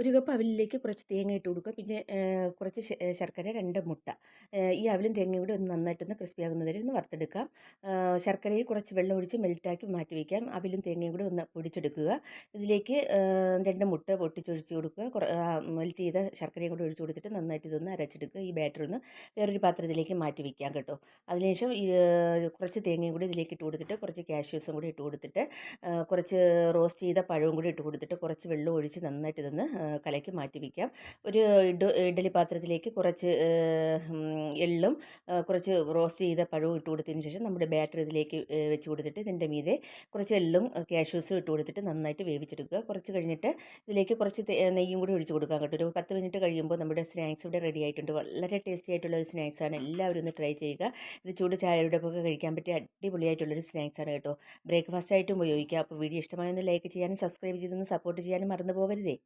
ഒരു കപ്പ് അവിലിലേക്ക് കുറച്ച് തേങ്ങ ഇട്ട് കൊടുക്കുക. പിന്നെ കുറച്ച് ശർക്കര, 2 മുട്ട. ഈ അവിലും തേങ്ങയും കൂടി ഒന്ന് നന്നായിട്ടൊന്ന് ക്രിസ്പി ആകുന്നത് വരെ ഒന്ന് വറുത്തെടുക്കാം. ശർക്കരയിൽ കുറച്ച് വെള്ളം ഒഴിച്ച് മെൽറ്റാക്കി മാറ്റി വയ്ക്കാം. അവിലും തേങ്ങയും കൂടി ഒന്ന് പൊടിച്ചെടുക്കുക. ഇതിലേക്ക് 2 മുട്ട പൊട്ടിച്ചൊഴിച്ച് കൊടുക്കുക. മെൽറ്റ് ചെയ്ത ശർക്കരയും കൂടി ഒഴിച്ച് കൊടുത്തിട്ട് നന്നായിട്ട് ഇതൊന്ന് അരച്ചെടുക്കുക. ഈ ബാറ്റർ ഒന്ന് വേറൊരു പാത്രത്തിലേക്ക് മാറ്റി വയ്ക്കാം കേട്ടോ. അതിനുശേഷം ഈ കുറച്ച് തേങ്ങയും കൂടി ഇതിലേക്ക് ഇട്ട് കൊടുത്തിട്ട് കുറച്ച് കാഷ്യൂസും കൂടി ഇട്ട് കൊടുത്തിട്ട് കുറച്ച് റോസ്റ്റ് ചെയ്ത പഴവും കൂടി ഇട്ട് കൊടുത്തിട്ട് കുറച്ച് വെള്ളം ഒഴിച്ച് നന്നായിട്ട് ഇതൊന്ന് കലക്കി മാറ്റി വയ്ക്കാം. ഒരു ഇഡ്ഡലി പാത്രത്തിലേക്ക് കുറച്ച് എള്ളും കുറച്ച് റോസ്റ്റ് ചെയ്ത പഴവും ഇട്ട് കൊടുത്തതിന് ശേഷം നമ്മുടെ ബാറ്റർ ഇതിലേക്ക് വെച്ച് കൊടുത്തിട്ട് ഇതിൻ്റെ മീതെ കുറച്ച് എള്ളും കാഷ്യൂസും ഇട്ട് കൊടുത്തിട്ട് നന്നായിട്ട് വേവിച്ചെടുക്കുക. കുറച്ച് കഴിഞ്ഞിട്ട് ഇതിലേക്ക് കുറച്ച് നെയ്യും കൂടി ഒഴിച്ച് കൊടുക്കാൻ കേട്ടോ. ഒരു 10 മിനിറ്റ് കഴിയുമ്പോൾ നമ്മുടെ സ്നാക്സ് ഇവിടെ റെഡി ആയിട്ടുണ്ട്. വളരെ ടേസ്റ്റി ആയിട്ടുള്ള ഒരു സ്നാക്സാണ്. എല്ലാവരും ഒന്ന് ട്രൈ ചെയ്യുക. ഇത് ചൂട് ചായയുടെ ഒപ്പം കഴിക്കാൻ പറ്റിയ അടിപൊളിയായിട്ടുള്ളൊരു സ്നാക്സാണ് കേട്ടോ. ബ്രേക്ക്ഫാസ്റ്റ് ആയിട്ടും ഉപയോഗിക്കാം. അപ്പോൾ വീഡിയോ ഇഷ്ടമായൊന്ന് ലൈക്ക് ചെയ്യാനും സബ്സ്ക്രൈബ് ചെയ്തൊന്ന് സപ്പോർട്ട് ചെയ്യാനും മറന്നു പോകരുതേ.